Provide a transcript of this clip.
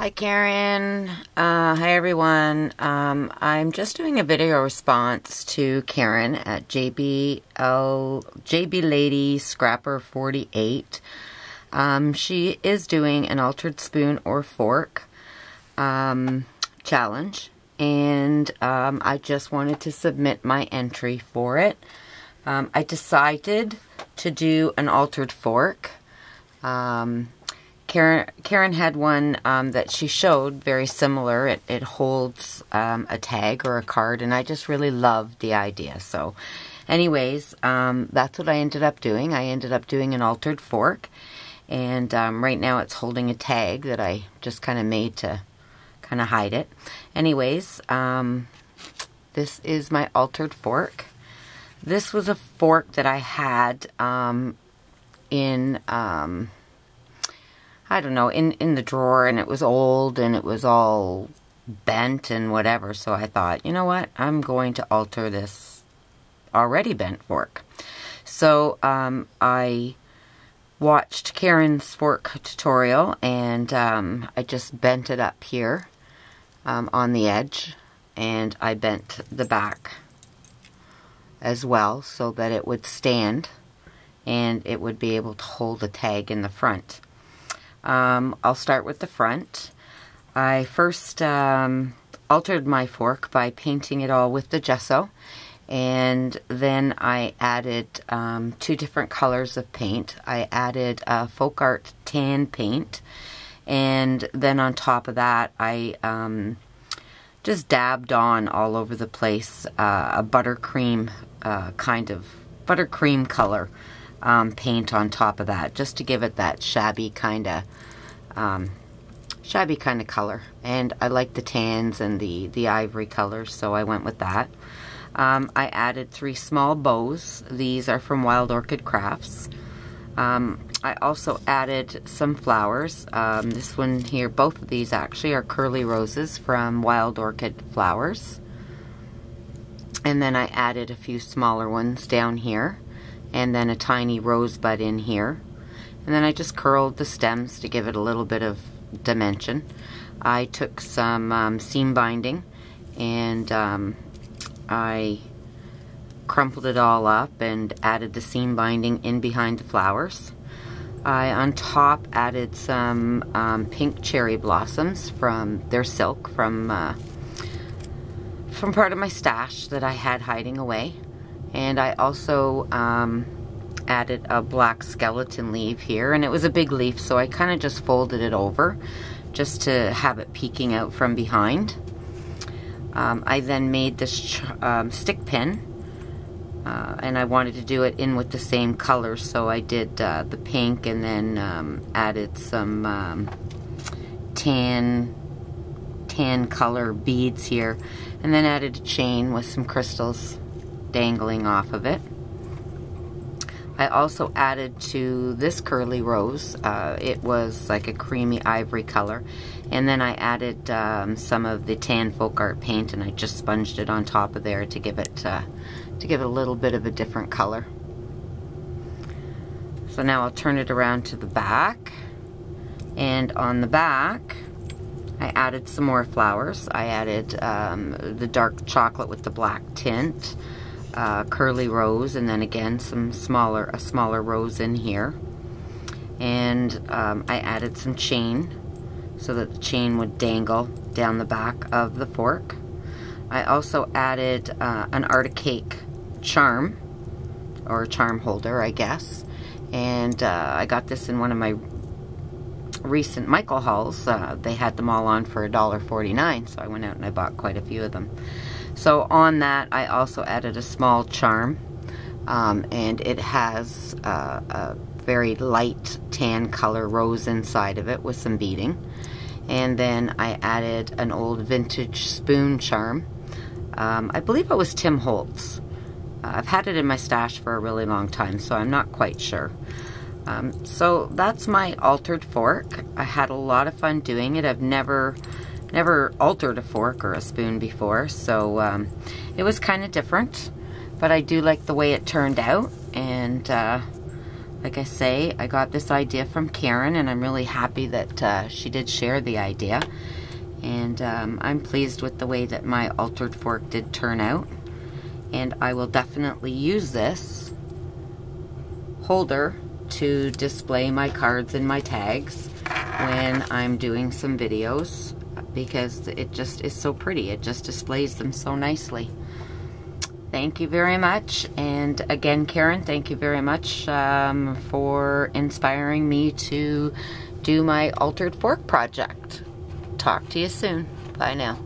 Hi Karen, hi everyone. I'm just doing a video response to Karen at JBLdyScrapper48. She is doing an altered spoon or fork challenge, and I just wanted to submit my entry for it. I decided to do an altered fork. Karen had one that she showed, very similar. It holds a tag or a card, and I just really loved the idea. So anyways, that's what I ended up doing. I ended up doing an altered fork, and right now it's holding a tag that I just kind of made to kind of hide it. Anyways, this is my altered fork. This was a fork that I had in I don't know, in the drawer, and it was old and it was all bent and whatever. So I thought, you know what, I'm going to alter this already bent fork. So I watched Karen's fork tutorial, and I just bent it up here on the edge, and I bent the back as well so that it would stand and it would be able to hold a tag in the front. I'll start with the front. I first altered my fork by painting it all with the gesso, and then I added 2 different colors of paint. I added folk art tan paint, and then on top of that I just dabbed on all over the place a buttercream kind of buttercream color paint on top of that, just to give it that shabby kind of color. And I like the tans and the ivory colors, so I went with that. I added 3 small bows. These are from Wild Orchid Crafts. I also added some flowers. This one here, both of these actually are curly roses from Wild Orchid Flowers. And then I added a few smaller ones down here, and then a tiny rosebud in here. And then I just curled the stems to give it a little bit of dimension. I took some seam binding, and I crumpled it all up and added the seam binding in behind the flowers. I on top added some pink cherry blossoms from their silk from part of my stash that I had hiding away. And I also added a black skeleton leaf here, and it was a big leaf, so I kind of just folded it over just to have it peeking out from behind. I then made this stick pin, and I wanted to do it in with the same color, so I did the pink, and then added some tan color beads here, and then added a chain with some crystals dangling off of it. I also added to this curly rose, it was like a creamy ivory color, and then I added some of the tan folk art paint, and I just sponged it on top of there to give it a little bit of a different color. So now I'll turn it around to the back, and on the back I added some more flowers. I added the dark chocolate with the black tint, curly rose, and then again a smaller rose in here. And I added some chain so that the chain would dangle down the back of the fork. I also added an Art Cake charm, or charm holder, I guess. And I got this in one of my recent Michael hauls. They had them all on for $1.49, so I went out and I bought quite a few of them. So on that I also added a small charm, and it has a very light tan color rose inside of it with some beading. And then I added an old vintage spoon charm. I believe it was Tim Holtz. I've had it in my stash for a really long time, so I'm not quite sure. So that's my altered fork. I had a lot of fun doing it. I've never altered a fork or a spoon before, so it was kind of different, but I do like the way it turned out, and I Like I say, I got this idea from Karen, and I'm really happy that she did share the idea. And I'm pleased with the way that my altered fork did turn out. And I will definitely use this holder to display my cards and my tags when I'm doing some videos, because it just is so pretty. It just displays them so nicely. Thank you very much. And again, Karen, thank you very much for inspiring me to do my altered fork project. Talk to you soon. Bye now.